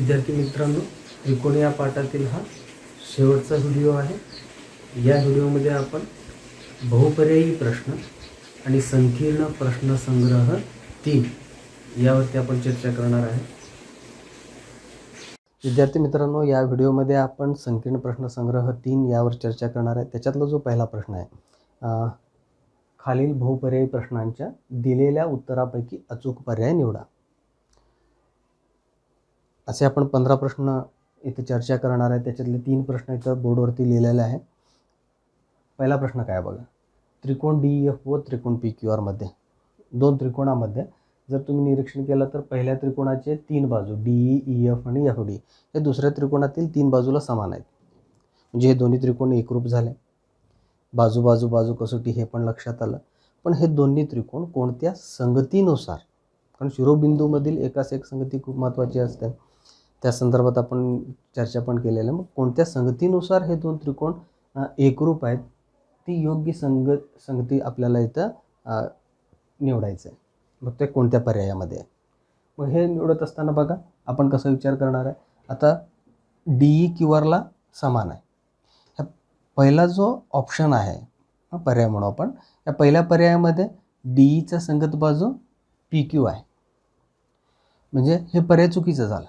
विद्यार्थी मित्रांनो, त्रिकोण या पाठातील हा शेवटचा व्हिडिओ आहे। या व्हिडिओमध्ये आपण बहुपर्यायी प्रश्न आणि संकीर्ण प्रश्न संग्रह 3 यावरती आपण चर्चा करणार आहे। विद्यार्थी मित्रांनो, या व्हिडिओमध्ये आपण संकीर्ण प्रश्न संग्रह 3 यावर चर्चा करणार आहे। त्याच्यातला जो पहिला प्रश्न आहे, खालील बहुपर्यायी प्रश्नांच्या दिलेल्या उत्तरापैकी अचूक पर्याय निवडा। असे आपण 15 प्रश्न इथे चर्चा करणार आहे। त्याच्यातले 3 प्रश्न इथं बोर्डवरती लिहिलेले आहे। पहिला प्रश्न काय बघा, त्रिकोण DEF व त्रिकोण PQR मध्ये, दोन त्रिकोणामध्ये जर तुम्ही निरीक्षण केलं तर पहिल्या त्रिकोणाचे 3 बाजू DE, EF आणि FD हे दुसऱ्या त्रिकोणातील 3 बाजूला समान आहेत। म्हणजे हे दोन्ही त्रिकोण एकरूप झाले। बाजू कसोटी हे पण लक्षात आलं। पण हे दोन्ही त्रिकोण कोणत्या संगतीनुसार, कारण शिरोबिंदूमधील एकास एक संगती खूप महत्त्वाची असते, त्या संदर्भात आपण चर्चा पण केलेलं आहे। मग कोणत्या संगतीनुसार हे दोन त्रिकोण एकरूप आहेत, ती योग्य संगती आपल्याला इथं निवडायचं आहे। मग ते कोणत्या पर्यायामध्ये आहे। मग हे निवडत असताना बघा आपण कसा विचार करणार आहे। आता DE QRला समान आहे। ह्या पहिला जो ऑप्शन आहे, पर्याय म्हणू आपण, या पहिल्या पर्यायामध्ये DEचा संगत बाजू PQ आहे। म्हणजे हे पर्याय चुकीचं झालं,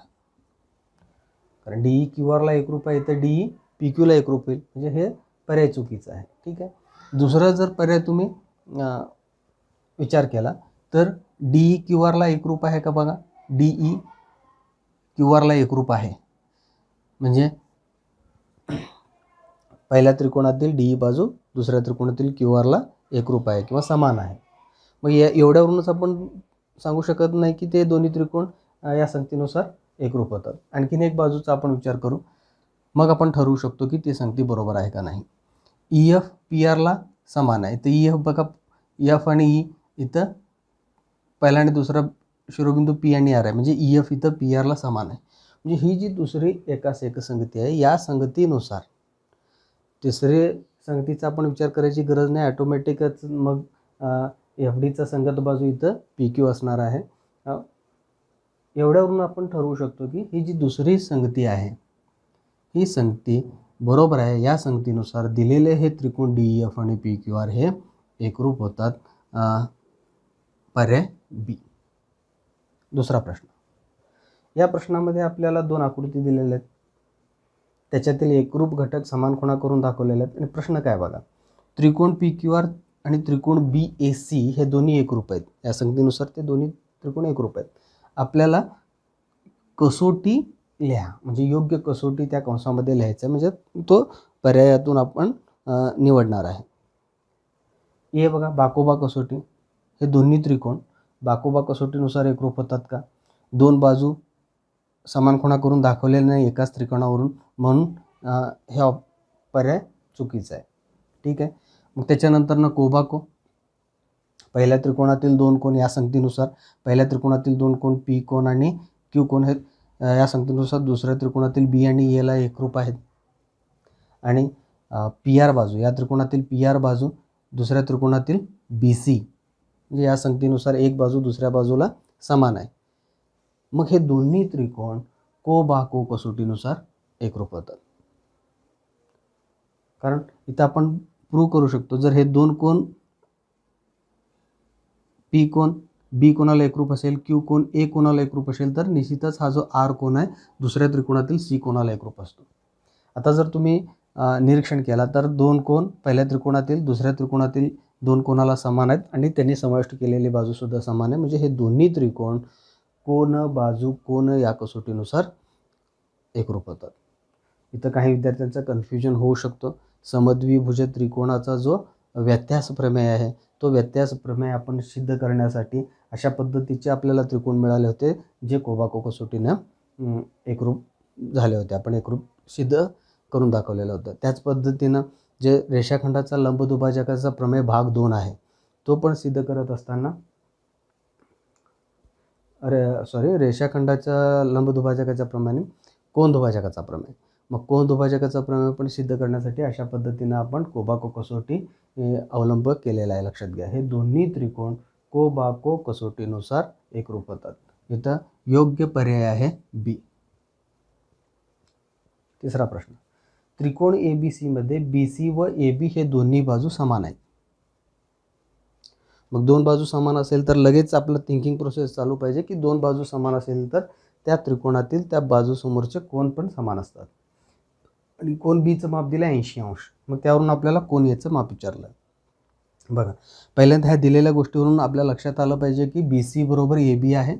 कारण DE QRला एकरूप आहे तर DE PQला एकरूप होईल। म्हणजे हे पर्याय चुकीचं आहे। ठीक आहे। दुसरा जर पर्याय तुम्ही विचार केला तर DE QRला एकरूप आहे का बघा, DE QRला एकरूप आहे। म्हणजे पहिल्या त्रिकोणातील DE बाजू दुसऱ्या त्रिकोणातील QRला एकरूप आहे किंवा समान आहे। मग एवढ्यावरूनच आपण सांगू शकत नाही की ते दोन्ही त्रिकोण या संगतीनुसार एकरूप होतात। आणखीन एक बाजूचा आपण विचार करू, मग आपण ठरवू शकतो की ती संगती बरोबर आहे का नाही। EF PRला समान आहे तर EF बघा, F आणि E इथं पहिला आणि दुसरा शिरोबिंदू P आणि R आहे। म्हणजे EF इथं PRला समान आहे। म्हणजे ही जी दुसरी एकास एक संगती आहे, या संगतीनुसार तिसरी संगतीचा आपण विचार करायची गरज नाही, ऑटोमॅटिकच मग FDचा संगत बाजू इथं PQ असणार आहे। एवढ्यावरून आपण ठरवू शकतो की ही जी दुसरी संगती आहे, ही संगती बरोबर आहे। या संगतीनुसार दिलेले हे त्रिकोण DEF आणि PQR हे एकरूप होतात। पर्याय B। दुसरा प्रश्न, या प्रश्नामध्ये आपल्याला 2 आकृती दिलेल्या आहेत, त्याच्यातील एकरूप घटक समान खुणा करून दाखवलेले आहेत। आणि प्रश्न काय बघा, त्रिकोण PQR आणि त्रिकोण BAC हे दोन्ही एकरूप आहेत। या संगतीनुसार ते दोन्ही त्रिकोण एकरूप आहेत। आपल्याला कसोटी लिहा, म्हणजे योग्य कसोटी त्या कंसामध्ये लिहायचं, म्हणजे तो पर्यायातून आपण निवडणार आहे। हे बघा, बाकोबा कसोटी, हे दोन्ही त्रिकोण बाकोबा कसोटीनुसार एकरूप होतात का? दोन बाजू समान खुणा करून दाखवलेले नाही एकाच त्रिकोणावरून, म्हणून हे पर्याय चुकीचा आहे। ठीक आहे। मग त्याच्यानंतर कोबाको, पहिल्या त्रिकोणातील 2 कोण या संगतीनुसार, पहिल्या त्रिकोणातील 2 कोण P कोण आणि Q कोण हे या संगतीनुसार दुसऱ्या त्रिकोणातील B आणि A ला एकरूप आहेत। आणि PR बाजू, या त्रिकोणातील PR बाजू दुसऱ्या त्रिकोणातील BC, म्हणजे या संगतीनुसार एक बाजू दुसऱ्या बाजूला समान आहे। मग हे दोन्ही त्रिकोण कोबाको कसोटीनुसार एकरूप होतात। कारण इथं आपण प्रूव्ह करू शकतो, जर हे 2 कोण P कोण B कोणाला एकरूप असेल, Q कोण A कोणाला एकरूप असेल, तर निश्चितच हा जो R कोण आहे दुसऱ्या त्रिकोणातील C कोणाला एकरूप असतो। आता जर तुम्ही निरीक्षण केला तर 2 कोण पहिल्या त्रिकोणातील दुसऱ्या त्रिकोणातील 2 कोणाला समान आहेत आणि त्यांनी समाविष्ट केलेली बाजू सुद्धा समान आहे। म्हणजे हे दोन्ही त्रिकोण कोन बाजू कोन या कसोटीनुसार एकरूप होतात। इथं काही विद्यार्थ्यांचं कन्फ्युजन होऊ शकतो। समद्विभुज त्रिकोणाचा जो व्यत्यास प्रमेय आहे, तो व्यत्यास प्रमेय आपण सिद्ध करण्यासाठी अशा पद्धतीचे आपल्याला त्रिकोण मिळाले होते, जे कोबाको कसोटीनं एकरूप झाले होते। आपण एकरूप सिद्ध करून दाखवलेलं होतं। त्याच पद्धतीनं जे रेषाखंडाचा लंबदुभाजकाचा प्रमेय भाग 2 आहे, तो पण सिद्ध करत असताना रेषाखंडाच्या लंबदुभाजकाच्या प्रमाणे कोन दुभाजकाचा प्रमेय, मग कोन दुभाजकाचा प्रमेय पण सिद्ध करण्यासाठी अशा पद्धतीनं आपण कोबाको कसोटी अवलंब केलेला आहे। लक्षात घ्या, हे दोन्ही त्रिकोण कोबाको कसोटीनुसार एकरूप होतात। इथं योग्य पर्याय आहे B। तिसरा प्रश्न, त्रिकोण ABC मध्ये BC व AB हे दोन्ही बाजू समान आहेत. मग दोन बाजू समान असेल तर लगेच आपलं थिंकिंग प्रोसेस चालू पाहिजे की दोन बाजू समान असेल तर त्या त्रिकोणातील त्या बाजूसमोरचे कोन पण समान असतात. आणि कोन बीचं माप दिलं 80 अंश. मग त्यावरून आपल्याला कोन याचं माप विचारलं. बघा, पहिल्यांदा ह्या दिलेल्या गोष्टीवरून आपल्या लक्षात आलं पाहिजे की BC बरोबर AB आहे,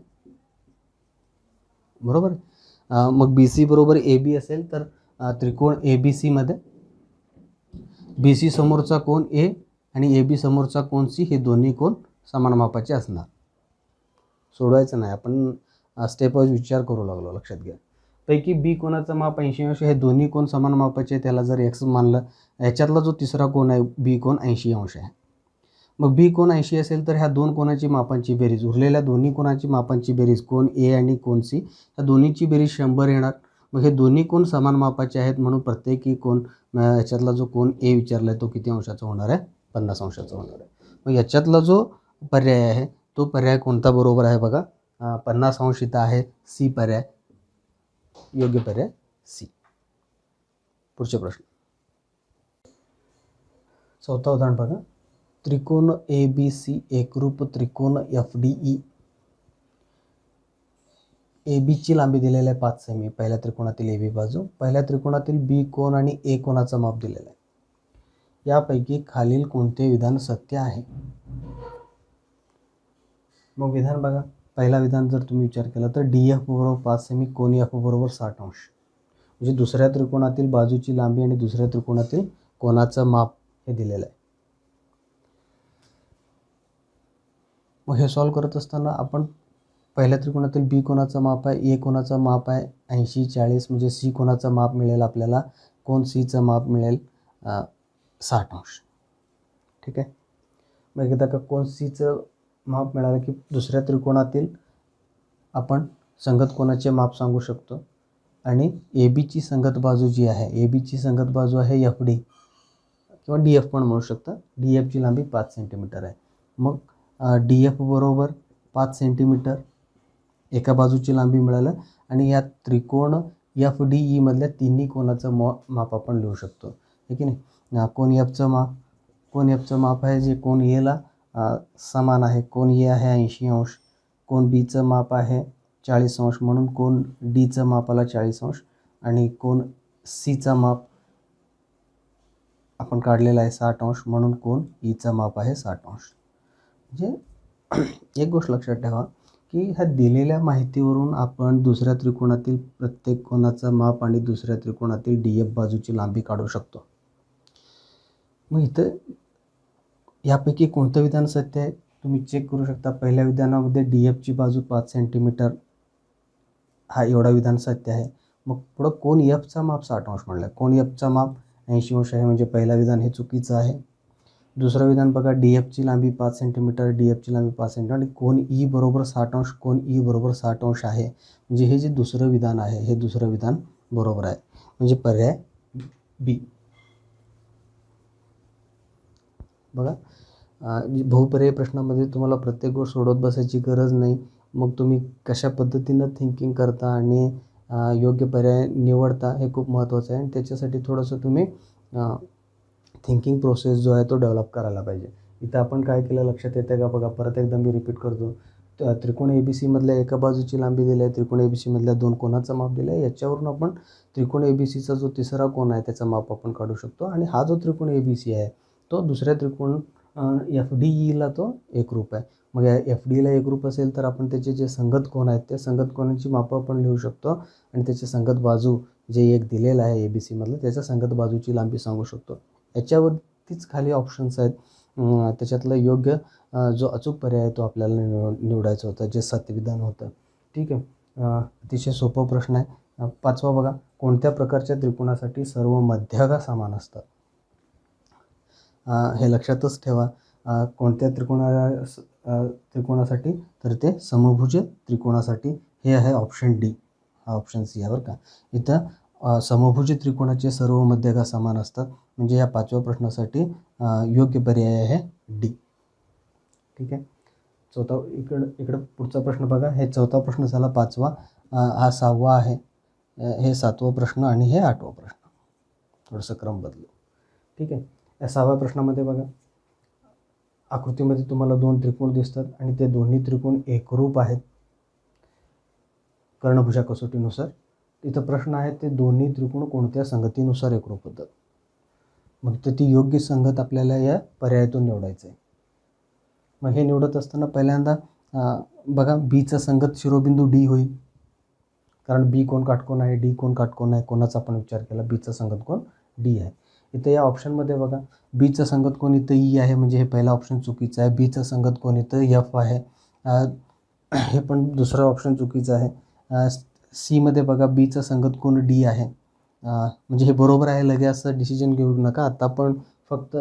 बरोबर. मग BC बरोबर AB असेल तर त्रिकोण ABC मध्ये BC समोरचा कोन A आणि AB समोरचा कोन C हे दोन्ही कोन समान मापाचे असणार. सोडवायचं नाही, आपण स्टेप वाईज विचार करू लागलो. लक्षात घ्या, पैकी B कोणाचं माप 80 अंश, हे दोन्ही कोन समान मापाचे, त्याला जर X मानलं, याच्यातला जो तिसरा कोन आहे B कोन 80 अंश आहे. मग B कोन 80 असेल तर ह्या दोन कोनाची मापांची बेरीज, उरलेल्या दोन्ही कोनाची मापांची बेरीज कोन A आणि कोन C, या दोन्हीची बेरीज 100 येणार. मग हे दोन्ही कोन समान मापाचे आहेत म्हणून प्रत्येकी कोन, याच्यातला जो कोन A विचारला आहे तो किती अंशाचा होणार आहे? 50 अंशाचा होणार आहे. मग याच्यातला जो पर्याय आहे तो पर्याय कोणता बरोबर आहे बघा? 50 अंश इथं आहे, C पर्याय योग्य पर्याय C. पुढचे प्रश्न, चौथा उदाहरण बघा. त्रिकोण ABC एकरूप त्रिकोण FDE. AB ची लांबी दिलेली आहे 5 सेमी. पहिल्या त्रिकोणातील AB बाजू, पहिल्या त्रिकोणातील B कोन आणि A कोनाचं माप दिलेलं आहे. यापैकी खालील कोणते विधान सत्य आहे? मग विधान बघा, पहिला विधान जर तुम्ही विचार केला तर DF बरोबर 5 सेमी, कोन F बरोबर 60 अंश. म्हणजे दुसऱ्या त्रिकोणातील बाजूची लांबी आणि दुसऱ्या त्रिकोणातील कोनाचं माप हे दिलेलं आहे. मग हे सॉल्व करत असताना आपण पहिल्या त्रिकोणातील B कोनाचं माप आहे, A कोनाचं माप आहे 80 40, म्हणजे C कोनाचं माप मिळेल आपल्याला, कोन Cचं माप मिळेल 60 अंश. ठीक आहे. मग एकदा का कोन Cचं माप मिळालं की दुसऱ्या त्रिकोणातील आपण संगत कोनाचे माप सांगू शकतो. आणि AB ची संगत बाजू जी आहे, AB ची संगत बाजू आहे FD किंवा DF पण म्हणू शकता. DF ची लांबी 5 सेंटीमीटर आहे. मग DF बरोबर 5 सेंटीमीटर एका बाजूची लांबी मिळालं. आणि या त्रिकोण FDE मधल्या तिन्ही कोनाचं माप आपण लिहू शकतो, आहे की नाही. कोन Fचं माप आहे जे कोन Aला समान आहे. कोन A आहे 80 अंश. कोन Bचं माप आहे 40 अंश म्हणून कोन Dचं माप आला 40 अंश. आणि कोन Cचं माप आपण काढलेला आहे 60 अंश म्हणून कोन Eचं माप आहे 60 अंश. म्हणजे एक गोष्ट लक्षात ठेवा की ह्या दिलेल्या माहितीवरून आपण दुसऱ्या त्रिकोणातील प्रत्येक कोनाचं माप आणि दुसऱ्या त्रिकोणातील DF बाजूची लांबी काढू शकतो. मग इथं यापैकी कोणतं विधान सत्य आहे तुम्ही चेक करू शकता. पहिल्या विधानामध्ये DF ची बाजू 5 सेंटीमीटर हा एवढा विधान सत्य आहे. मग पुढं कोन Fचा माप 60 अंश म्हणलं, कोन Fचा माप 80 अंश आहे, म्हणजे पहिला विधान हे चुकीचं आहे. दुसरं विधान बघा, DF ची लांबी 5 सेंटीमीटर, DF ची लांबी 5 सेंटीमीटर आणि कोन E बरोबर 60 अंश, कोन E बरोबर 60 अंश आहे. म्हणजे हे जे दुसरं विधान आहे हे दुसरं विधान बरोबर आहे, म्हणजे पर्याय B. बघा, बहुपर्यायी प्रश्नामध्ये तुम्हाला प्रत्येक गोष्ट सोडवत बसायची गरज नाही. मग तुम्ही कशा पद्धतीनं थिंकिंग करता आणि योग्य पर्याय निवडता हे खूप महत्त्वाचं आहे. आणि त्याच्यासाठी थोडंसं तुम्ही थिंकिंग प्रोसेस जो आहे तो डेव्हलप करायला पाहिजे. इथं आपण काय केलं लक्षात येतं का बघा, परत एकदा मी रिपीट करतो. त्रिकोण ABC मधल्या एका बाजूची लांबी दिली आहे, त्रिकोण ABC मधल्या दोन कोनाचं माप दिलं आहे. याच्यावरून आपण त्रिकोण ABCचा जो तिसरा कोन आहे त्याचं माप आपण काढू शकतो. आणि हा जो त्रिकोण ABC आहे तो दुसऱ्या त्रिकोण FDEला तो एकरूप आहे. मग या FDEला एकरूप असेल तर आपण त्याचे जे संगत कोन आहेत त्या संगत कोनाची मापं आपण लिहू शकतो. आणि त्याची संगत बाजू जे एक दिलेलं आहे ABC मधलं त्याच्या संगत बाजूची लांबी सांगू शकतो. याच्यावरतीच खाली ऑप्शन्स आहेत, त्याच्यातलं योग्य जो अचूक पर्याय आहे तो आपल्याला निवडायचा होता, जे सत्य विधान होतं. ठीक आहे. अतिशय सोपा प्रश्न आहे. पाचवा बघा, कोणत्या प्रकारच्या त्रिकोणासाठी सर्व मध्यगा समान असतात? हे लक्षातच ठेवा. कोणत्या त्रिकोणासाठी तर ते समभुज त्रिकोणासाठी. हे आहे ऑप्शन D, हा ऑप्शन C आहे बरं का. इथं समभुज त्रिकोणाचे सर्व मध्यगा समान असतात, म्हणजे या पाचव्या प्रश्नासाठी योग्य पर्याय आहे D. ठीक आहे. इकडं पुढचा प्रश्न बघा, हे चौथा प्रश्न झाला. पाचवा, हा 6वा आहे. हे 7वा प्रश्न आणि हे 8वा प्रश्न. थोडंसं क्रम बदलू. ठीक आहे. या 6व्या प्रश्नामध्ये बघा, आकृतीमध्ये तुम्हाला 2 त्रिकोण दिसतात आणि ते दोन्ही त्रिकोण एकरूप आहेत कर्णभुजा कसोटीनुसार. इथं प्रश्न आहे ते दोन्ही त्रिकोण कोणत्या संगतीनुसार एकरूप होतात. मग तर ती योग्य संगत आपल्याला या पर्यायातून निवडायचं आहे. मग हे निवडत असताना पहिल्यांदा बघा, बीचा संगत शिरोबिंदू डी होईल, कारण बी कोण काटकोन आहे, डी कोण काटकोन आहे, कोणाचा आपण विचार केला, बीचा संगत कोण डी आहे. इथं या ऑप्शनमध्ये बघा, बीचा संगत कोण इथं ई आहे, म्हणजे हे पहिला ऑप्शन चुकीचं आहे. बीचा संगत कोण इथं एफ आहे, हे पण दुसरा ऑप्शन चुकीचं आहे. सीमध्ये बघा, बीचा संगत कोण डी आहे, म्हणजे हे बरोबर आहे लगे असं डिसिजन घेऊ नका. आता आपण फक्त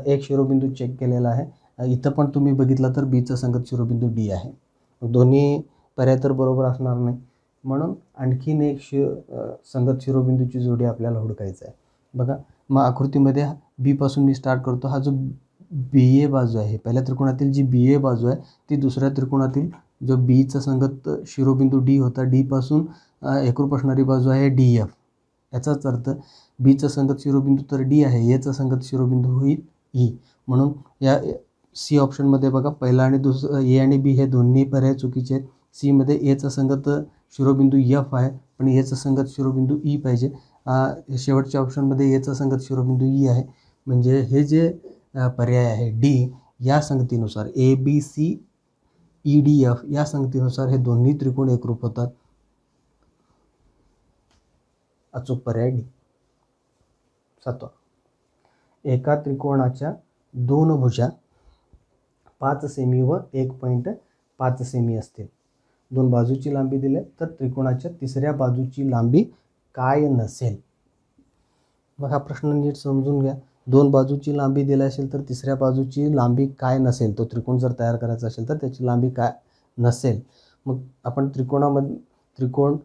एक शिरोबिंदू चेक केलेला आहे. इथं पण तुम्ही बघितलं तर बीचा संगत शिरोबिंदू डी आहे. दोन्ही पर्याय तर बरोबर असणार नाही, म्हणून आणखीन एक संगत शिरोबिंदूची जोडी आपल्याला हुडकायचं आहे. बघा, मग आकृतीमध्ये बीपासून मी स्टार्ट करतो. हा जो बी ए बाजू आहे, पहिल्या त्रिकोणातील जी बी ए बाजू आहे ती दुसऱ्या त्रिकोणातील जो बीचा संगत शिरोबिंदू डी होता, डीपासून एकरूप असणारी बाजू आहे डी एफ. याचाच अर्थ बीचा संगत शिरोबिंदू तर डी आहे, एचा संगत शिरोबिंदू होईल ई. म्हणून या सी ऑप्शनमध्ये बघा, पहिला आणि दुसरा ए आणि बी हे दोन्ही पर्याय चुकीचे आहेत. सीमध्ये एचा संगत शिरोबिंदू एफ आहे, पण एचा संगत शिरोबिंदू ई पाहिजे. शेवटच्या ऑप्शनमध्ये एचा संगत शिरोबिंदू ई आहे, म्हणजे हे जे पर्याय आहे डी, या संगतीनुसार A B C E D F या संगतीनुसार हे दोन्ही त्रिकोण एकरूप होतात. अचूक पर्याय डी. 7वा, एका त्रिकोणाच्या 2 भुजा 5 सेमी व 1.5 सेमी असतील. 2 बाजूची लांबी दिली तर त्रिकोणाच्या तिसऱ्या बाजूची लांबी काय नसेल. मग हा प्रश्न नीट समजून घ्या. 2 बाजूची लांबी दिली असेल तर तिसऱ्या बाजूची लांबी काय नसेल. तो त्रिकोण जर तयार करायचा असेल तर त्याची लांबी काय नसेल. मग आपण त्रिकोण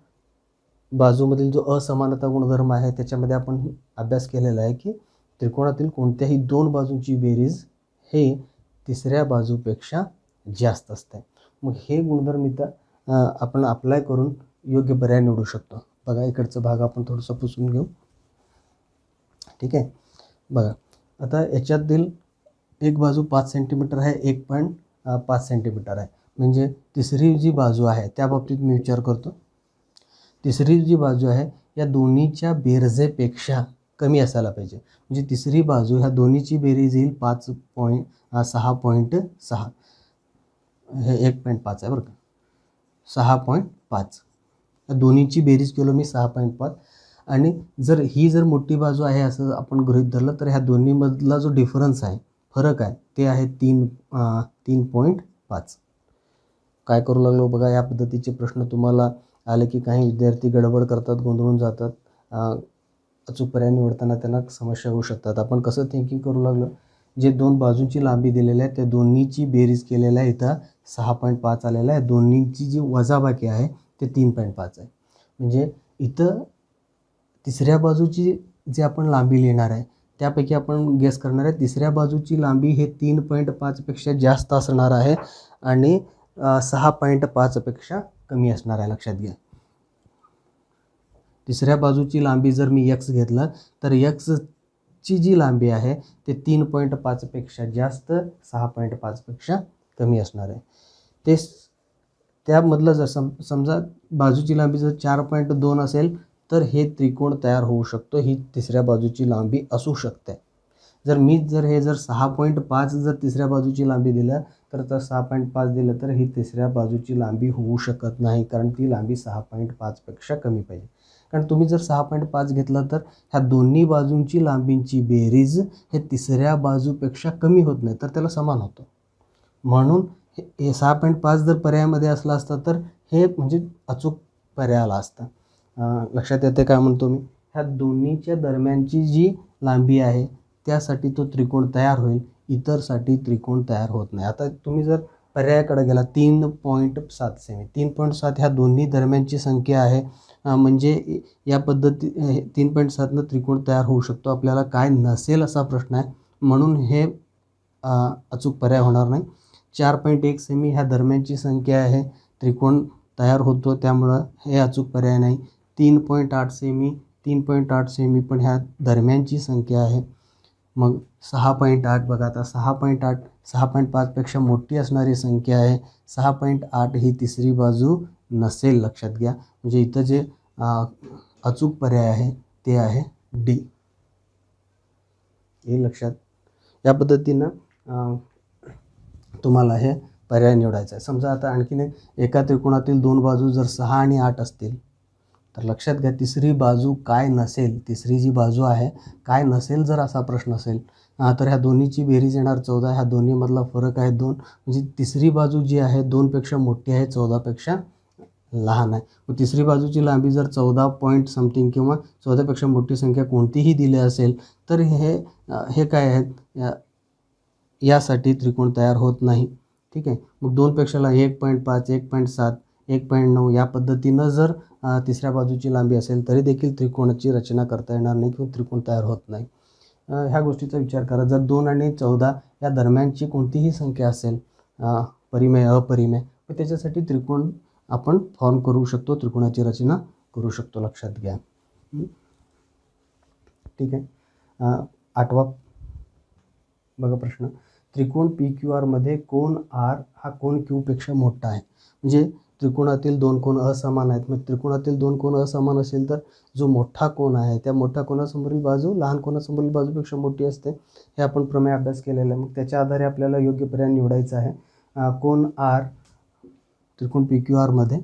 बाजूमधील जो असमानता गुणधर्म आहे त्याच्यामध्ये आपण अभ्यास केलेला आहे की त्रिकोणातील कोणत्याही 2 बाजूंची बेरीज हे तिसऱ्या बाजूपेक्षा जास्त असते. मग हे गुणधर्म इथं आपण अप्लाय करून योग्य पर्याय निवडू शकतो. बघा, इकडचा भाग आपण थोडंसं पुसून घेऊ. ठीक आहे. बघा, आता याच्यातील एक बाजू 5 सेंटीमीटर आहे, 1.5 सेंटीमीटर आहे. म्हणजे तिसरी जी बाजू आहे त्या बाबतीत मी विचार करतो. तिसरी जी बाजू आहे या दोन्हीच्या बेरजेपेक्षा कमी असायला पाहिजे. म्हणजे तिसरी बाजू ह्या दोन्हीची बेरीज येईल 6.6. हे 1.5 आहे बरं का, 6.5. या दोन्हीची बेरीज केलो मी 6.5. आणि जर मोठी बाजू आहे असं आपण गृहीत धरलं तर ह्या दोन्हीमधला जो डिफरन्स आहे, फरक आहे, ते आहे 3.5. काय करू लागलो बघा, या पद्धतीचे प्रश्न तुम्हाला आले की काही विद्यार्थी गडबड करतात, गोंधळून जातात. अचूक पर्याय निवडताना त्यांना समस्या होऊ शकतात. आपण कसं थिंकिंग करू लागलो, जे 2 बाजूंची लांबी दिलेली आहे त्या दोन्हीची बेरीज केलेलं आहे, इथं 6.5 आलेलं आहे. दोन्हीची जी वजाबाकी आहे ते 3.5 आहे. म्हणजे इथं तिसऱ्या बाजूची जी आपण लांबी लिहिणार आहे त्यापैकी आपण गेस करणार आहे तिसऱ्या बाजूची लांबी हे 3.5 पेक्षा जास्त असणार आहे आणि 6.5 पेक्षा कमी असणार आहे. लक्षात घ्या, तिसऱ्या बाजूची लांबी जर मी x घेतलं तर xची जी लांबी आहे ते 3.5 पेक्षा जास्त, 6.5 पेक्षा कमी असणार आहे. ते त्यामधलं जर समजा बाजूची लांबी जर 4.2 असेल तर हे त्रिकोण तयार होऊ शकतो. ही तिसऱ्या बाजूची लांबी असू शकते. जर 6.5 जर तिसऱ्या बाजूची लांबी दिलं तर 6.5 दिलं तर ही तिसऱ्या बाजूची लांबी होऊ शकत नाही, कारण ती लांबी 6.5 पेक्षा कमी पाहिजे. कारण तुम्ही जर 6.5 घेतलं तर ह्या दोन्ही बाजूंची लांबींची बेरीज हे तिसऱ्या बाजूपेक्षा कमी होत नाही तर त्याला समान होतं. म्हणून हे 6.5 जर पर्यायामध्ये असला असता तर हे म्हणजे अचूक पर्याय आला असता. लक्षात येते काय म्हणतो मी, ह्या दोन्हीच्या दरम्यानची जी लांबी आहे त्यासाठी तो त्रिकोण तयार होईल, इतरसाठी त्रिकोण तयार होत नाही. आता तुम्ही जर पर्यायाकडे गेला 3.7 सेमी, 3.7 ह्या दोन्ही दरम्यानची संख्या आहे, म्हणजे या पद्धती 3.7 त्रिकोण तयार होऊ शकतो. आपल्याला काय नसेल असा प्रश्न आहे, म्हणून हे अचूक पर्याय होणार नाही. 4.1 सेमी ह्या दरम्यानची संख्या आहे, त्रिकोण तयार होतो, त्यामुळं हे अचूक पर्याय नाही. 3.8 सेमी, 3.8 सेमी पण ह्या दरम्यानची संख्या आहे. मग 6.8 बघा, आता 6.8 6.5पेक्षा मोठी असणारी संख्या आहे. 6.8 ही तिसरी बाजू नसेल, लक्षात घ्या. म्हणजे इथं जे अचूक पर्याय आहे ते आहे डी. हे लक्षात, या पद्धतीनं तुम्हाला हे पर्याय निवडायचा आहे. समजा आता आणखीन एका त्रिकोणातील दोन बाजू जर 6 आणि 8 असतील तर लक्षात घ्या तिसरी बाजू काय नसेल, तिसरी जी बाजू आहे काय नसेल जर असा प्रश्न असेल तर ह्या दोन्हीची बेरीज येणार 14. ह्या दोन्हीमधला फरक आहे 2. म्हणजे तिसरी बाजू जी आहे 2पेक्षा मोठी आहे, 14पेक्षा लहान आहे. मग तिसरी बाजूची लांबी जर 14 पॉईंट समथिंग किंवा 14पेक्षा मोठी संख्या कोणतीही दिली असेल तर हे काय आहेत, यासाठी त्रिकोण तयार होत नाही. ठीक आहे. मग 2पेक्षा 1.5, 1.7, 1.9 या पद्धतीनं जर तिसऱ्या बाजूची लांबी असेल तरी देखील त्रिकोणाची रचना करता येणार नाही किंवा त्रिकोण तयार होत नाही. ह्या गोष्टीचा विचार करा. जर 2 आणि 14 या दरम्यानची कोणतीही संख्या असेल, परिमेय अपरिमेय, तर त्याच्यासाठी त्रिकोण आपण फॉर्म करू शकतो, त्रिकोणाची रचना करू शकतो, लक्षात घ्या. ठीक आहे. 8वा बघा प्रश्न, त्रिकोण PQR मध्ये कोन R हा कोन Q पेक्षा मोठा आहे. म्हणजे त्रिकोणातील दोन कोन असमान आहेत. मग त्रिकोणातील दोन कोन असमान असेल तर जो मोठा कोन आहे त्या मोठ्या कोनासमोरील बाजू लहान कोनासमोरील बाजूपेक्षा मोठी असते. हे आपण प्रमेय अभ्यास केलेला आहे. मग त्याच्या आधारे आपल्याला योग्य पर्याय निवडायचा आहे. कोन R त्रिकोण PQR मध्ये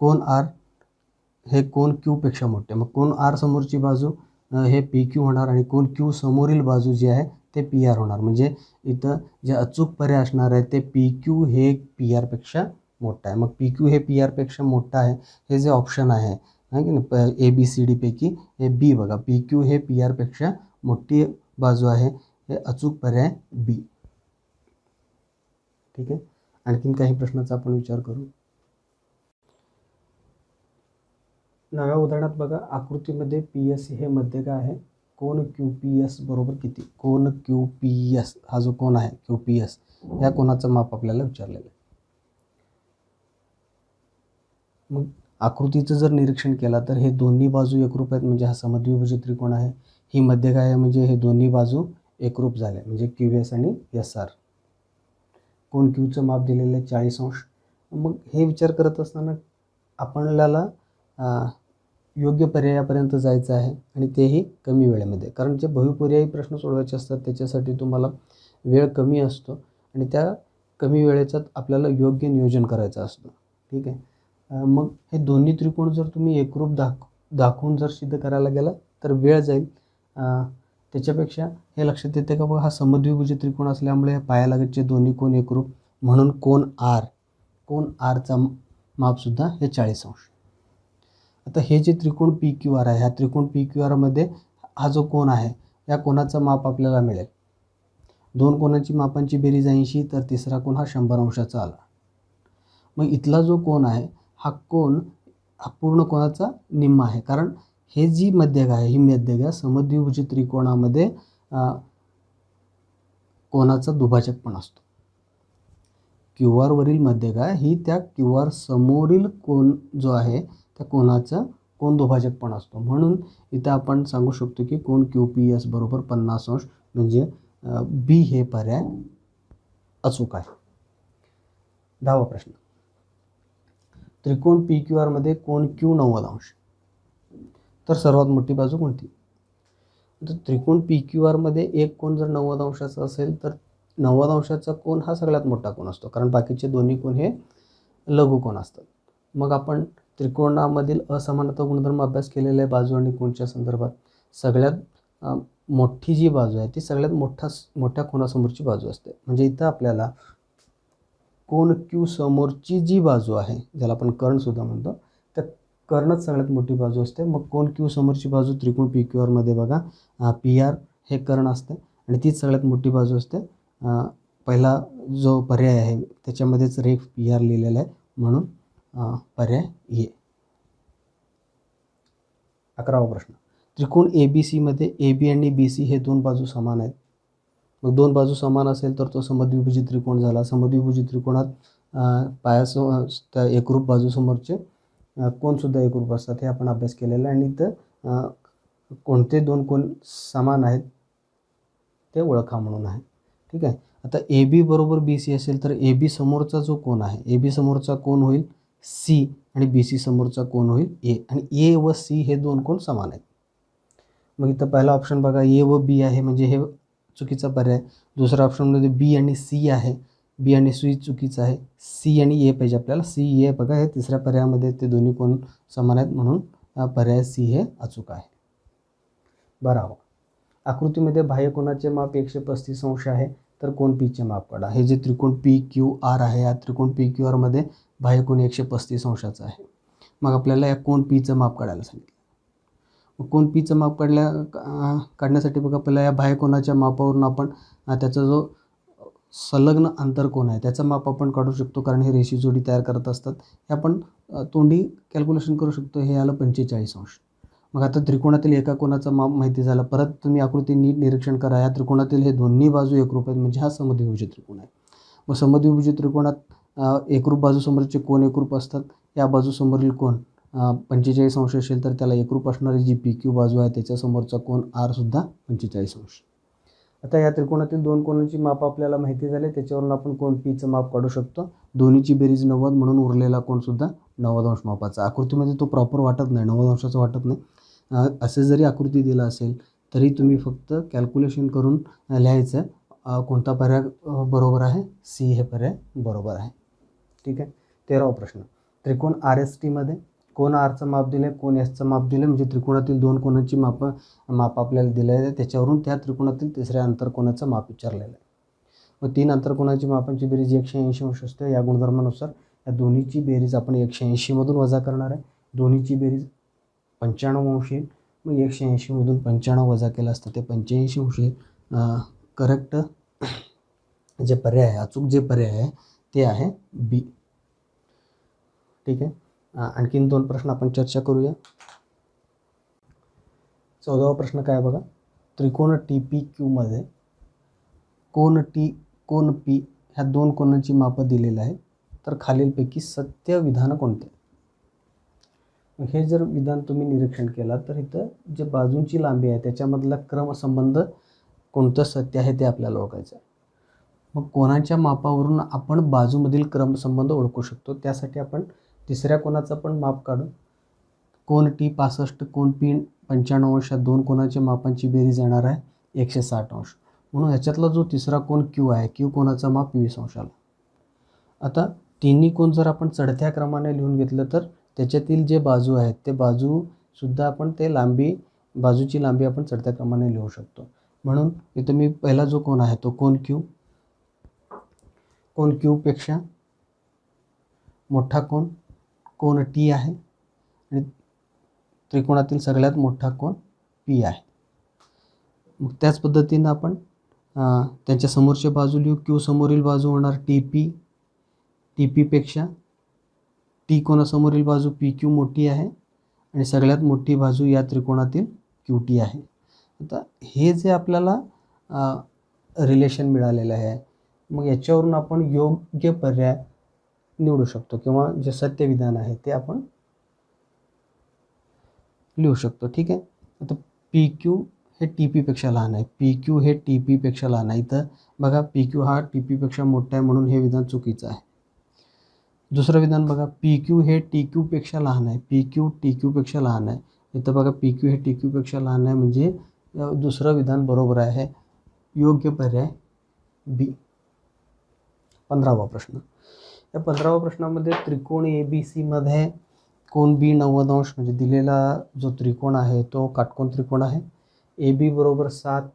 कोन R हे कोन Q पेक्षा मोठे. मग कोन R समोरची बाजू हे PQ होणार आणि कोन Q समोरील बाजू जी आहे ते PR होणार. म्हणजे इथं जे अचूक पर्याय असणार आहे ते PQ हे PR पेक्षा मोठा आहे. मग PQ हे PR पेक्षा मोठा आहे हे जे ऑप्शन आहे की नाही ABCD पैकी हे B बघा, PQ हे PR पेक्षा मोठी बाजू आहे, हे अचूक पर्याय B. ठीक आहे. आणखीन काही प्रश्नाचा आपण विचार करू. 9व्या उदाहरणात बघा, आकृतीमध्ये PS हे मध्य काय आहे, कोन QPS बरोबर किती. कोन QPS हा जो कोन आहे QPS या कोनाचं माप आपल्याला विचारलेलं आहे. मग आकृतीचं जर निरीक्षण केला तर हे दोन्ही बाजू एकरूप आहेत, म्हणजे हा समद्विभुज त्रिकोण आहे. ही मध्य काय आहे, म्हणजे हे दोन्ही बाजू एकरूप झाले, म्हणजे QS आणि SR. कोन Qचं माप दिलेलं आहे 40 अंश. मग हे विचार करत असताना आपल्याला योग्य पर्यायापर्यंत जायचं आहे आणि तेही कमी वेळेमध्ये. कारण जे बहुपर्यायी प्रश्न सोडवायचे असतात त्याच्यासाठी तुम्हाला वेळ कमी असतो आणि त्या कमी वेळेचं आपल्याला योग्य नियोजन करायचं असतं. ठीक आहे. मग हे दोन्ही त्रिकोण जर तुम्ही एकरूप दाखवून जर सिद्ध करायला गेला तर वेळ जाईल. त्याच्यापेक्षा हे लक्षात येते का बघा, हा समद्विभुज त्रिकोण असल्यामुळे पायालगतचे दोन्ही कोन एकरूप, म्हणून कोन Rचा मापसुद्धा हे 40 अंश. आता हे जे त्रिकोण PQR आहे, ह्या त्रिकोण PQR मध्ये हा जो कोन आहे या कोनाचं माप आपल्याला मिळेल. दोन कोनाची मापांची बेरीज 80 तर तिसरा कोन हा 100 अंशाचा आला. मग इथला जो कोन आहे हा कोन हा पूर्ण कोनाचा निम्मा आहे, कारण हे जी मध्यक आहे ही मध्यक समद्विभुज त्रिकोणामध्ये कोनाचा दुभाजक पण असतो. QR वरील मध्यक ही त्या QR समोरील कोन जो आहे त्या कोनाचा कोन दुभाजक पण असतो. म्हणून इथं आपण सांगू शकतो की कोन QPS बरोबर 50 अंश, म्हणजे B हे पर्याय अचूक आहे. 10वा प्रश्न, त्रिकोण PQR मध्ये कोन Q 90 अंश, तर सर्वात मोठी बाजू कोणती. तर त्रिकोण PQR मध्ये एक कोन जर 90 अंशाचा असेल तर 90 अंशाचा कोन हा सगळ्यात मोठा कोन असतो, कारण बाकीचे दोन्ही कोन हे लघु कोन असतात. मग आपण त्रिकोणामधील असमानता गुणधर्म अभ्यास केलेला आहे बाजू आणि कोनच्या संदर्भात. सगळ्यात मोठी जी बाजू आहे ती सगळ्यात मोठ्या कोनासमोरची बाजू असते. म्हणजे इथं आपल्याला कोन Q समोरची जी बाजू आहे, ज्याला आपण कर्णसुद्धा म्हणतो, त्या कर्णच सगळ्यात मोठी बाजू असते. मग कोन Q समोरची बाजू त्रिकोण PQR मध्ये बघा PR हे कर्ण असते आणि तीच सगळ्यात मोठी बाजू असते. पहिला जो पर्याय आहे त्याच्यामध्येच रेख PR लिहिलेला आहे, म्हणून पर्याय ए. 11वा प्रश्न, त्रिकोण ABC मध्ये AB आणि BC हे दोन बाजू समान आहेत. मग दोन बाजू समान असेल तर तो समद्विभुज त्रिकोण झाला. समद्विभुज त्रिकोणात त्या एकरूप बाजूसमोरचे कोणसुद्धा एकरूप असतात हे आपण अभ्यास केलेला आहे. आणि इथं कोणते दोन कोण समान आहेत ते ओळखा म्हणून आहे. ठीक आहे. आता ए बी बरोबर बी सी असेल तर ए बी समोरचा जो कोण आहे, ए बी समोरचा कोण होईल सी आणि बी सी समोरचा कोण होईल ए. आणि ए व सी हे दोन कोण समान आहेत. मग इथं पहिला ऑप्शन बघा ए व बी आहे म्हणजे हे चुकीचा पर्याय. दुसऱ्या ऑप्शनमध्ये बी आणि सी आहे, बी आणि सी चुकीचं आहे. सी आणि ए पाहिजे आपल्याला, सी ए बघा हे तिसऱ्या पर्यायामध्ये ते दोन्ही कोण समान आहेत म्हणून पर्याय सी हे अचूक आहे. 12. आकृतीमध्ये बाह्य कोनाचे माप 135 अंश आहे तर कोन पीचे माप काढा. हे जे त्रिकोण पी क्यू आर आहे, या त्रिकोण पी क्यू आरमध्ये बाह्य कोन 135 अंशाचा आहे. मग आपल्याला या कोन पीचं माप काढायला सांगितलं. मग कोन पीचं माप काढण्यासाठी बघा पहिला या बाह्य कोनाच्या मापावरून आपण त्याचा जो संलग्न आंतरकोन आहे त्याचं माप आपण काढू शकतो, कारण हे रेषी जोडी तयार करत असतात. हे आपण तोंडी कॅल्क्युलेशन करू शकतो. हे आलं 45 अंश. मग आता त्रिकोणातील एका कोनाचा माप माहिती झाला. परत तुम्ही आकृती नीट निरीक्षण करा. या त्रिकोणातील हे दोन्ही बाजू एकरूप आहेत म्हणजे हा समद्विभुज त्रिकोण आहे. मग समद्विभुज त्रिकोणात एकरूप बाजूसमोरचे कोन एकरूप असतात. या बाजूसमोरील कोन 45 अंश असेल तर त्याला एकरूप असणारी जी पी क्यू बाजू आहे त्याच्यासमोरचा कोन आर सुद्धा 45 अंश. आता या त्रिकोणातील दोन कोनांची माप आपल्याला माहिती झाले, त्याच्यावरून आपण कोन पीचं माप काढू शकतो. दोन्हीची बेरीज 90 म्हणून उरलेला कोनसुद्धा 90 अंश मापाचा. आकृतीमध्ये तो प्रॉपर वाटत नाही, 90 अंशाचं वाटत नाही. असे जरी आकृती दिला असेल तरी तुम्ही फक्त कॅल्क्युलेशन करून लिहायचं कोणता पर्याय बरोबर आहे. सी हे पर्याय बरोबर आहे. ठीक आहे. 13वा प्रश्न. त्रिकोण आर एस टीमध्ये कोन आरचं माप दिले, कोन एसचं माप दिले, म्हणजे त्रिकोणातील दोन कोनांची माप आपल्याला दिलं आहे. त्याच्यावरून त्या त्रिकोणातील तिसऱ्या आंतरकोनाचं माप विचारलेलं आहे. मग 3 आंतरकोनाची मापांची बेरीज 180 अंश असते. या गुणधर्मानुसार या दोन्हीची बेरीज आपण 180 मधून वजा करणार आहे. दोन्हीची बेरीज 95 अंश येईल. मग 180 मधून 95 वजा केलं असतं ते 85 अंश येईल. करेक्ट जे पर्याय आहे, अचूक जे पर्याय आहे ते आहे बी. ठीक आहे. आणखीन 2 प्रश्न आपण चर्चा करूया. 14वा प्रश्न काय बघा. त्रिकोण टी पी क्यूमध्ये कोन पी ह्या दोन कोनांची मापं दिलेली आहेत तर खालीलपैकी सत्य विधान कोणते. हे जर विधान तुम्ही निरीक्षण केलं तर इथं जे बाजूंची लांबी आहे त्याच्यामधला क्रमसंबंध कोणतं सत्य आहे ते आपल्याला ओळखायचं आहे. मग कोनाच्या मापावरून आपण बाजूमधील क्रमसंबंध ओळखू शकतो. त्यासाठी आपण तिसऱ्या कोनाचं पण माप काढू. कोन टी 65, कोन पी 95 अंश या दोन कोनाच्या मापांची बेरीज येणार आहे 160 अंश. म्हणून ह्याच्यातला जो तिसरा कोन क्यू आहे, क्यू कोनाचा माप 20 अंश आला. आता तिन्ही कोन जर आपण चढत्या क्रमाने लिहून घेतलं तर त्याच्यातील जे बाजू आहेत ते बाजूसुद्धा आपण बाजूची लांबी आपण चढत्या क्रमाने लिहू शकतो. म्हणून इथं मी पहिला जो कोन आहे तो कोन क्यूपेक्षा मोठा कोन टी आहे आणि त्रिकोणातील सगळ्यात मोठा कोन पी आहे. मग त्याच पद्धतीनं आपण त्यांच्या समोरच्या बाजू लिहू. क्यू समोरील बाजू होणार टी पीपेक्षा टी कोनासमोरील बाजू पी क्यू मोठी आहे आणि सगळ्यात मोठी बाजू या त्रिकोणातील क्यू टी आहे. आता हे जे आपल्याला रिलेशन मिळालेलं आहे मग याच्यावरून आपण योग्य पर्याय निवडू शकतो किंवा जे सत्य विधान आहे ते आपण लिहू शकतो. ठीक आहे. आता पी क्यू हे टी पीपेक्षा लहान आहे, पी क्यू हे टी पीपेक्षा लहान आहे. इथं बघा पी क्यू हा टी पीपेक्षा मोठा आहे म्हणून हे विधान चुकीचं आहे. दुसरं विधान बघा पी क्यू हे टी क्यूपेक्षा लहान आहे, पी क्यू टी क्यूपेक्षा लहान आहे. इथं बघा पी क्यू हे टी क्यूपेक्षा लहान आहे म्हणजे दुसरं विधान बरोबर आहे. योग्य पर्याय बी. 15वा प्रश्न. या 15व्या प्रश्नामध्ये त्रिकोण ए बी सीमध्ये कोन बी 90 अंश म्हणजे दिलेला जो त्रिकोण आहे तो काटकोन त्रिकोण आहे. ए बी बरोबर 7,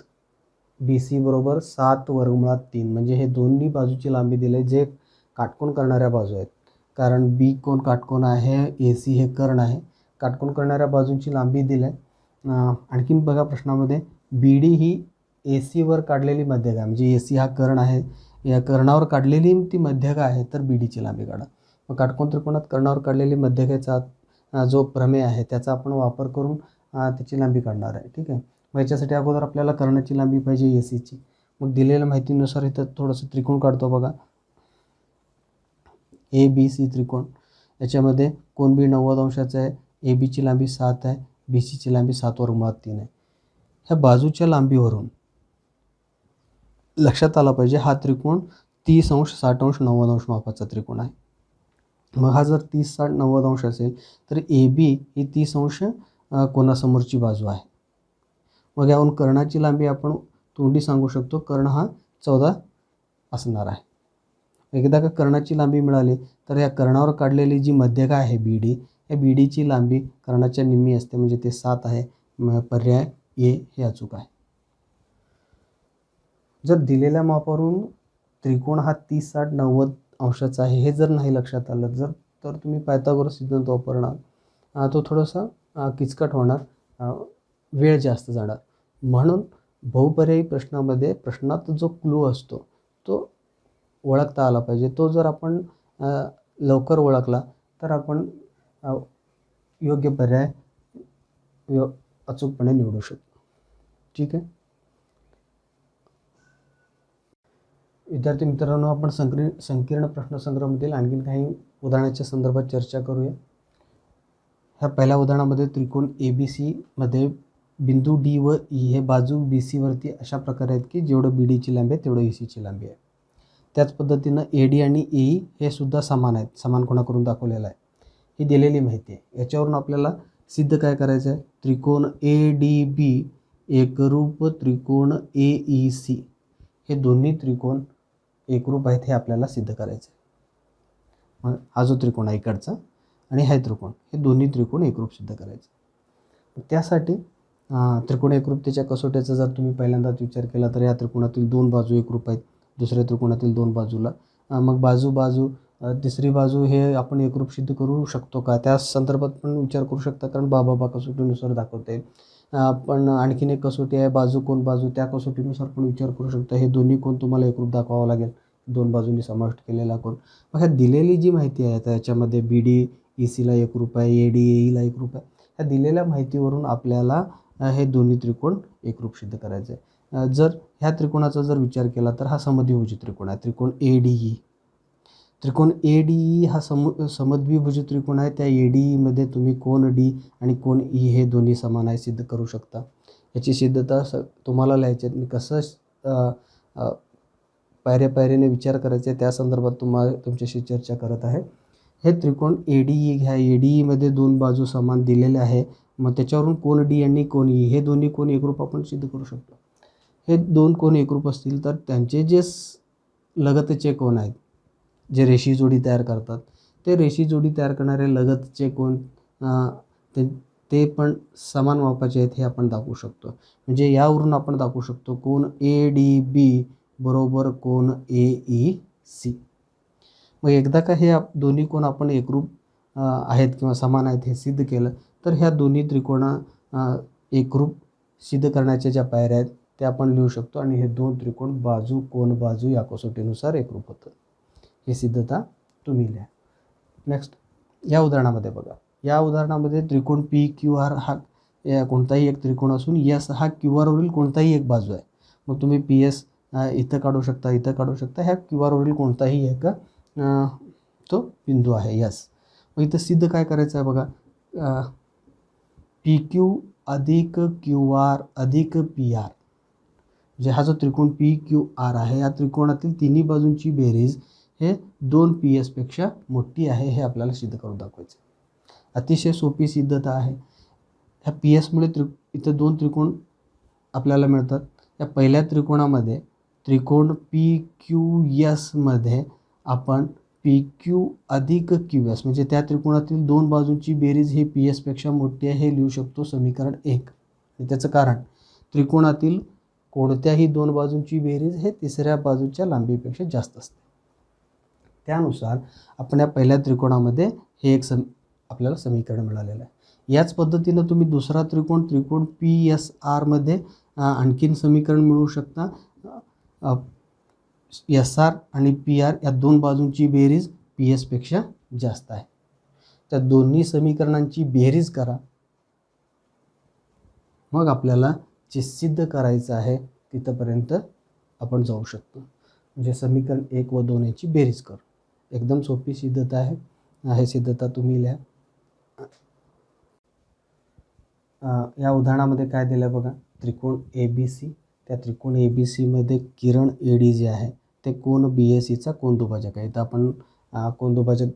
बी सी बरोबर 7 वर्गमुळात 3 म्हणजे हे दोन्ही बाजूची लांबी दिले जे काटकोन करणाऱ्या बाजू आहेत. कारण बी कोन काटकोन आहे, ए सी हे कर्ण आहे. काटकोन करणाऱ्या बाजूंची लांबी दिली आहे. आणखीन बघा प्रश्नामध्ये बी डी ही ए सीवर काढलेली मध्यक आहे म्हणजे ए सी हा कर्ण आहे, या कर्णावर काढलेली ती मध्यक आहे तर बी डीची लांबी काढा. मग काटकोन त्रिकोणात कर्णावर काढलेली मध्यकेचा जो प्रमेय आहे त्याचा आपण वापर करून त्याची लांबी काढणार आहे. ठीक आहे. मग याच्यासाठी अगोदर आपल्याला कर्णाची लांबी पाहिजे ए सीची. मग दिलेल्या माहितीनुसार इथं थोडंसं त्रिकोण काढतो बघा. ए बी सी त्रिकोण, याच्यामध्ये कोन बी 90 अंशाचा आहे, ए बीची लांबी 7 आहे, बी सीची लांबी 7/3 आहे. ह्या बाजूच्या लांबीवरून लक्षात आला पाहिजे हा त्रिकोण 30 अंश, 60 अंश, 90 अंश मापाचा त्रिकोण आहे. मग हा जर 30, 60, 90 अंश असेल तर ए बी ही 30 अंश कोनासमोरची बाजू आहे. मग यावरून कर्णाची लांबी आपण तोंडी सांगू शकतो, कर्ण हा 14 असणार आहे. एकदा का कर्णाची लांबी मिळाली तर या कर्णावर काढलेली जी मध्यगा आहे बी डी, या बी डीची लांबी कर्णाच्या निम्मी असते, म्हणजे ते 7 आहे. पर्याय ए हे अचूक आहे. जर दिलेल्या मापावरून त्रिकोण हा 30, 60, 90 अंशाचा आहे हे जर नाही लक्षात आलं तर तुम्ही पायथागोरस सिद्धांत वापरणार, तो थोडासा किचकट होणार, वेळ जास्त जाणार. म्हणून बहुपर्यायी प्रश्नामध्ये प्रश्नात जो क्लू असतो तो ओळखता आला पाहिजे. तो जर आपण लवकर ओळखला तर आपण योग्य पर्याय अचूकपणे निवडू शकतो. ठीक आहे विद्यार्थी मित्रांनो, आपण संकीर्ण प्रश्नसंग्रहामधील आणखीन काही उदाहरणाच्या संदर्भात चर्चा करूया. ह्या पहिल्या उदाहरणामध्ये त्रिकोण ए बी सीमध्ये बिंदू डी व ई हे बाजू बी सीवरती अशा प्रकारे आहेत की जेवढं बी डीची लांबी आहे तेवढं ई सीची लांबी आहे. त्याच पद्धतीनं ए डी आणि ए ई हे सुद्धा समान आहेत, समान कोणा करून दाखवलेलं आहे. ही दिलेली माहिती आहे. याच्यावरून आपल्याला सिद्ध काय करायचं आहे, त्रिकोण ए डी बी एकरूप त्रिकोण ए ई सी हे दोन्ही त्रिकोण एकरूप आहेत हे आपल्याला सिद्ध करायचं आहे. मग हा जो त्रिकोण आहे इकडचा आणि हा त्रिकोण, हे दोन्ही त्रिकोण एकरूप सिद्ध करायचं. त्यासाठी त्रिकोण एकरूपतेच्या कसोट्याचा जर तुम्ही पहिल्यांदाच विचार केला तर या त्रिकोणातील 2 बाजू एकरूप आहेत, दुसऱ्या त्रिकोणातील 2 बाजूला मग बाजू तिसरी बाजू हे आपण एकरूप सिद्ध करू शकतो का, त्या संदर्भात पण विचार करू शकता, कारण बाबा कसोटीनुसार दाखवता येईल. पण आणखीन एक कसोटी आहे बाजू कोण बाजू, त्या कसोटीनुसार पण विचार करू शकता. हे दोन्ही कोण तुम्हाला एकरूप दाखवावं लागेल, 2 बाजूंनी समाविष्ट केलेला कोण. मग ह्या दिलेली जी माहिती आहे त्याच्यामध्ये बी डी ई सीला एकरूप आहे, ए डी ए ईला एकरूप आहे. ह्या दिलेल्या माहितीवरून आपल्याला हे दोन्ही त्रिकोण एकरूप सिद्ध करायचे आहे. जर ह्या त्रिकोणाचा जर विचार केला तर हा समद्विभुज त्रिकोण आहे, त्रिकोण ए डी ई. त्रिकोण ए डी ई हा समद्विभुज त्रिकोण आहे. त्या ए डी ईमध्ये तुम्ही कोन डी आणि कोन ई हे दोन्ही समान आहे सिद्ध करू शकता. याची सिद्धता तुम्हाला लिहायची आहे. मी कसं पायऱ्याने विचार करायचे आहे त्या संदर्भात तुमच्याशी चर्चा करत आहे. हे त्रिकोण ए डी ई घ्या, ए डी ईमध्ये 2 बाजू समान दिलेल्या आहे. मग त्याच्यावरून कोन डी आणि कोन ई हे दोन्ही कोन एकरूप आपण सिद्ध करू शकतो. हे 2 कोन एकरूप असतील तर त्यांचे जे लगतचे कोन आहेत, जे रेषी जोडी तयार करतात, ते रेषी जोडी तयार करणारे लगतचे कोन ते पण समान मापाचे आहेत हे आपण दाखवू शकतो. म्हणजे यावरून आपण दाखवू शकतो कोन ए डी बी बरोबर कोन ए ई सी. मग एकदा का हे दोन्ही कोन आपण एकरूप आहेत किंवा समान आहेत हे सिद्ध केलं तर ह्या दोन्ही त्रिकोणा एकरूप सिद्ध करण्याच्या ज्या पायऱ्या आहेत त्या आपण लिहू शकतो आणि हे 2 त्रिकोण बाजू कोन बाजू या कसोटीनुसार एकरूप होतं. ही सिद्धता तुम्ही लिहा. नेक्स्ट या उदाहरणामध्ये बघा. या उदाहरणामध्ये त्रिकोण पी क्यू आर हा कोणताही एक त्रिकोण असून यस हा क्यू आरवरील कोणताही एक बाजू आहे. मग तुम्ही पी एस इथं काढू शकता, इथं काढू शकता. ह्या क्यू आरवरील कोणताही एक तो बिंदू आहे यस. मग इथं सिद्ध काय करायचं आहे बघा, पी क्यू अधिक क्यू आर अधिक पी आर, म्हणजे हा जो त्रिकोण पी क्यू आर आहे या त्रिकोणातील तिन्ही बाजूंची बेरीज हे 2 पी एसपेक्षा मोठी आहे हे आपल्याला सिद्ध करून दाखवायचं. अतिशय सोपी सिद्धता आहे. ह्या पी एसमुळे इथं 2 त्रिकोण आपल्याला मिळतात. या पहिल्या त्रिकोणामध्ये त्रिकोण पी क्यू एसमध्ये आपण पी क्यू अधिक क्यू एस म्हणजे त्या त्रिकोणातील 2 बाजूंची बेरीज ही पी एसपेक्षा मोठी आहे हे लिहू शकतो समीकरण 1. त्याचं कारण त्रिकोणातील कोणत्याही 2 बाजूंची बेरीज हे तिसऱ्या बाजूच्या लांबीपेक्षा जास्त असते. त्यानुसार आपण या पहिल्या त्रिकोणामध्ये हे एक आपल्याला समीकरण मिळालेलं आहे. याच पद्धतीनं तुम्ही दुसरा त्रिकोण पी एस आरमध्ये आणखीन समीकरण मिळवू शकता. एस आर आणि पी आर या 2 बाजूंची बेरीज पी एसपेक्षा जास्त आहे. त्या दोन्ही समीकरणांची बेरीज करा, मग आपल्याला जे सिद्ध करायचं आहे तिथंपर्यंत आपण जाऊ शकतो. म्हणजे समीकरण 1 व 2 याची बेरीज करू. एकदम सोपी सिद्धता आहे. हे सिद्धता तुम्ही लिहा. या उदाहरणामध्ये काय दिलं बघा, त्रिकोण ABC. त्या त्रिकोण ABCमध्ये किरण AD जे आहे ते कोन BACचा कोनदुभाजक आहे. तर आपण कोनदुभाजक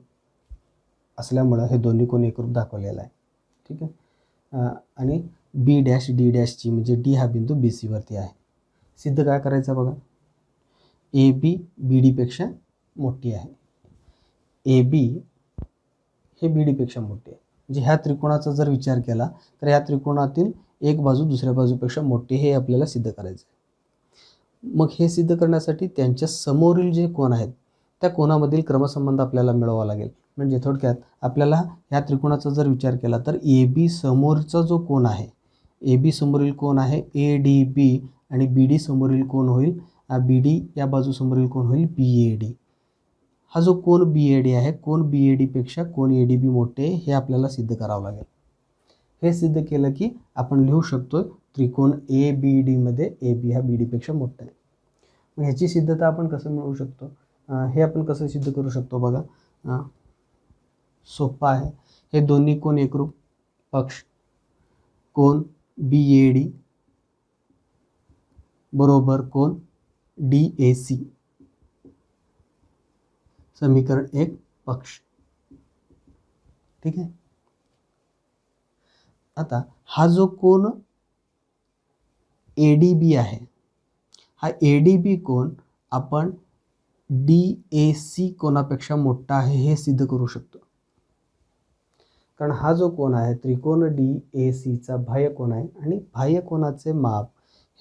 असल्यामुळं हे दोन्ही कोन एकरूप दाखवलेला आहे. ठीक आहे. आणि B डॅश D डॅशची म्हणजे D हा बिंदू BC वरती आहे. सिद्ध काय करायचं बघा, AB BD पेक्षा मोठी आहे. AB हे BD पेक्षा मोठी आहे. म्हणजे ह्या त्रिकोणाचा जर विचार केला तर ह्या त्रिकोणातील एक बाजू दुसऱ्या बाजूपेक्षा मोठी हे आपल्याला सिद्ध करायचं आहे. मग हे सिद्ध करण्यासाठी त्यांच्या समोरील जे कोन आहेत त्या कोनामधील क्रमसंबंध आपल्याला मिळवावा लागेल. म्हणजे थोडक्यात आपल्याला ह्या त्रिकोणाचा जर विचार केला तर AB समोरचा जो कोन आहे, AB समोरील कोन आहे ADB आणि BD समोरील कोन होईल BD या बाजू समोरील कोन होईल BAD. हा जो कोन BAD आहे, कोन BAD पेक्षा कोन ADB मोठे हे आपल्याला सिद्ध करावं लागेल. हे सिद्ध केलं की आपण लिहू शकतो त्रिकोण ABD मध्ये AB हा BD पेक्षा मोठा आहे. मग ह्याची सिद्धता आपण कसं मिळवू शकतो, हे आपण कसं सिद्ध करू शकतो बघा. सोपं आहे. हे दोन्ही कोन एकरूप पक्ष कोन BAD बरोबर कोन DAC, समीकरण 1 पक्ष. ठीक आहे. आता हा जो कोन ADB आहे, हा ADB कोन आपण DAC कोनापेक्षा मोठा आहे हे सिद्ध करू शकतो. कारण हा जो कोन आहे त्रिकोण DACचा बाह्य कोन आहे आणि बाह्य कोनाचे माप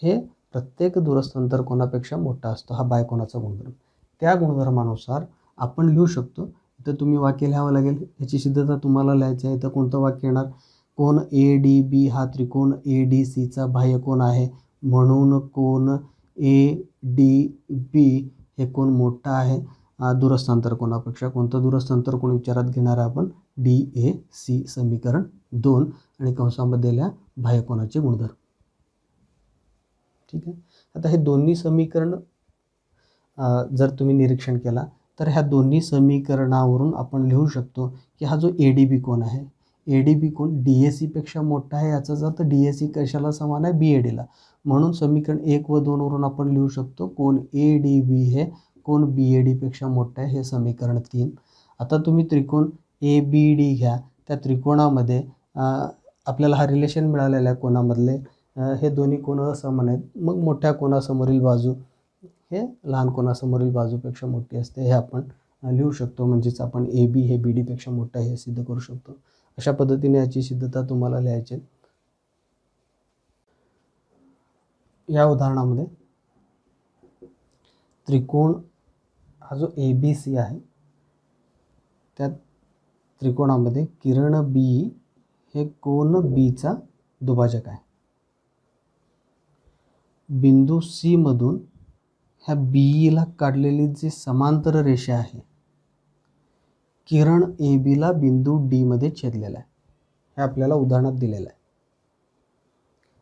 हे प्रत्येक दूरस्थ अंतर कोनापेक्षा मोठा असतो. हा बाह्य कोनाचा गुणधर्म. त्या गुणधर्मानुसार आपण लिहू शकतो. इथं तुम्ही वाक्य लिहावं लागेल. याची सिद्धता तुम्हाला लिहायची आहे. इथं कोणतं वाक्य येणार, कोन ADB हा त्रिकोण ADCचा बाह्य कोन आहे म्हणून कोन ADB हे कोन मोठा आहे दूरस्थ अंतर कोनापेक्षा. कोणतं दूरस्थ अंतर कोण विचारात घेणार आपण, DAC, समीकरण 2 आणि कंसामध्ये लिहा बाह्य कोनाचे गुणधर्म. ठीक आहे. आता हे दोन्ही समीकरण जर तुम्ही निरीक्षण केला तर ह्या दोन्ही समीकरणावरून आपण लिहू शकतो की हा जो ADB कोन आहे, ADB कोन DAC पेक्षा मोठा आहे. याचाच अर्थ DAC कशाला समान आहे, BADला. म्हणून समीकरण 1 व 2 वरून आपण लिहू शकतो कोन ADB हे कोन BAD पेक्षा मोठा आहे, हे समीकरण 3. आता तुम्ही त्रिकोण ABD घ्या. त्या त्रिकोणामध्ये आपल्याला हा रिलेशन मिळालेला आहे कोनामधले. हे दोन्ही कोन असमान आहेत. मग मोठ्या कोनासमोरील बाजू हे लहान कोनासमोरील बाजूपेक्षा मोठी असते हे आपण लिहू शकतो. म्हणजेच आपण AB हे BD पेक्षा मोठा आहे हे सिद्ध करू शकतो. अशा पद्धतीने याची सिद्धता तुम्हाला लिहायची. या उदाहरणामध्ये त्रिकोण हा जो ABC आहे त्या त्रिकोणामध्ये किरण B हे कोन Bचा दुभाजक आहे. बिंदू C मधून ह्या BEला काढलेली जी समांतर रेषा आहे, किरण ABला बिंदू D मध्ये छेदलेला आहे. हे आपल्याला उदाहरणात दिलेलं आहे.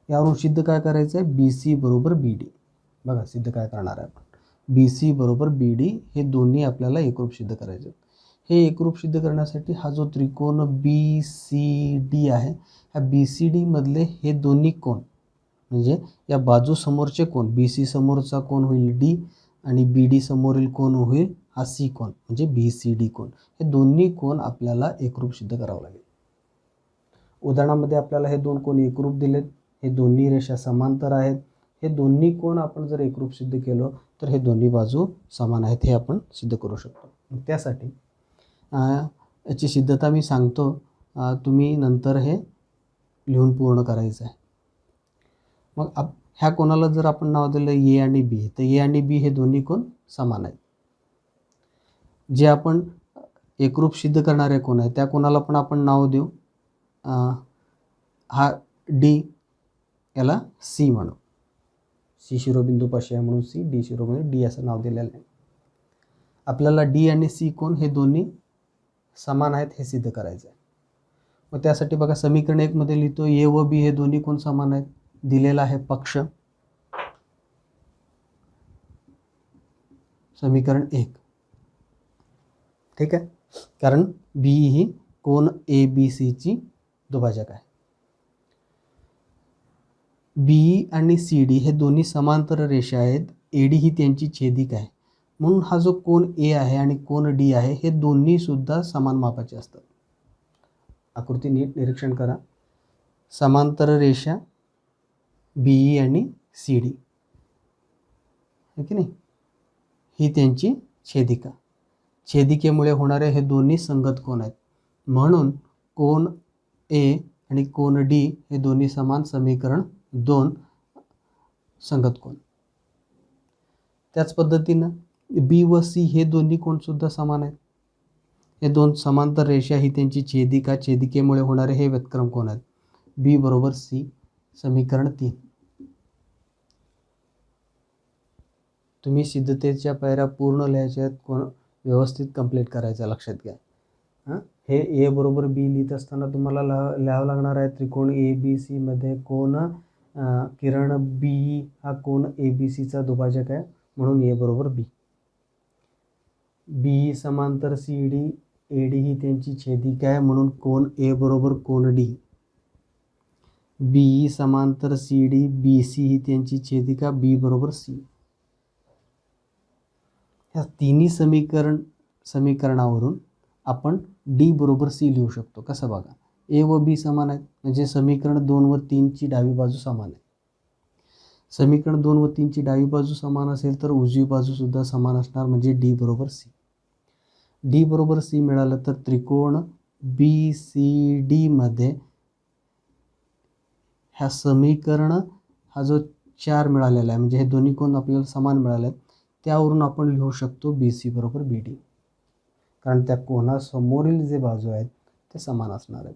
यावरून सिद्ध काय करायचं आहे, BC बरोबर BD. बघा सिद्ध काय करणार आहे आपण, BC बरोबर BD हे दोन्ही आपल्याला एकरूप सिद्ध करायचे. हे एकरूप सिद्ध करण्यासाठी हा जो त्रिकोण BCD आहे, ह्या BCD मधले हे दोन्ही कोन म्हणजे या बाजू समोरचे कोन, BC समोरचा कोन होईल D आणि BD समोरील कोन होईल हा C कोन म्हणजे BCD कोन. हे दोन्ही कोन आपल्याला एकरूप सिद्ध करावं लागेल. उदाहरणामध्ये आपल्याला हे दोन कोन एकरूप दिलेत. हे दोन्ही रेषा समांतर आहेत. हे दोन्ही कोन आपण जर एकरूप सिद्ध केलं तर हे दोन्ही बाजू समान आहेत हे आपण सिद्ध करू शकतो. त्यासाठी याची सिद्धता मी सांगतो, तुम्ही नंतर हे लिहून पूर्ण करायचं आहे. मग ह्या कोनाला जर आपण नाव दिलं A आणि B, तर A आणि B हे दोन्ही कोन समान आहेत. जे आपण एकरूप सिद्ध करणारे कोन आहे त्या कोनाला पण आपण नाव देऊ. हा D याला C म्हणू. C शिरोबिंदूपाशी आहे म्हणून C, D शिरोबिंदू D असं नाव दिलेलं आहे. आपल्याला D आणि C कोन हे दोन्ही समान आहेत हे सिद्ध करायचं आहे. मग त्यासाठी बघा समीकरण 1 मध्ये लिहितो A व B हे दोन्ही कोन समान आहेत. दिलेला आहे पक्ष. समीकरण 1 ठीक आहे, कारण बी ही कोन ए बी सीची दुभाजक आहे. बी आणि सी डी हे दोन्ही समांतर रेषा आहेत. ए डी ही त्यांची छेदिका आहे. म्हणून हा जो कोन ए आहे आणि कोन डी आहे हे दोन्ही सुद्धा समान मापाचे असतात. आकृती नीट निरीक्षण करा. समांतर रेषा बी आणि सी डी, है की नाही, ही त्यांची छेदिका. छेदिकेमुळे होणारे हे दोन्ही संगत कोन आहेत. म्हणून कोन ए आणि कोन डी हे दोन्ही समान, समीकरण 2 संगत कोन. त्याच पद्धतीनं बी व सी हे दोन्ही कोनसुद्धा समान आहेत. हे दोन समांतर रेषा ही त्यांची छेदिका, छेदिकेमुळे होणारे हे व्यतक्रम कोन आहेत. बी बरोबर सी, समीकरण 3. तुम्ही सिद्धतेच्या पायऱ्या पूर्ण लिहायच्या आहेत, कोण व्यवस्थित कंप्लीट करायचं, लक्षात घ्या. हे ए बरोबर बी लिहित असताना तुम्हाला लिहावं लागणार आहे त्रिकोण ए बी सी मध्ये कोन किरण बी हा कोन ए बी सीचा दुभाजक आहे, म्हणून ए बरोबर बी. बी समांतर सी डी, ए डी ही त्यांची छेदिका आहे, म्हणून कोन ए बरोबर कोन डी. बी समांतर सी डी, बी सी ही त्यांची छेदिका, बी बरोबर सी. ह्या तिन्ही समीकरणावरून आपण डी बरोबर सी लिहू शकतो. कसं बघा, ए व बी समान आहेत, म्हणजे समीकरण 2 व 3 ची डावी बाजू समान आहे. समीकरण 2 व 3 ची डावी बाजू समान असेल तर उजवी बाजू सुद्धा समान असणार, म्हणजे डी बरोबर सी. डी बरोबर सी मिळालं तर त्रिकोण बी सी डी मध्ये ह्या समीकरण हा जो 4 मिळालेला आहे, म्हणजे हे दोन्ही कोण आपल्याला समान मिळाले आहेत, त्यावरून आपण लिहू शकतो बी सी बरोबर बी डी, कारण त्या कोणासमोरील जे बाजू आहेत ते समान असणार आहेत.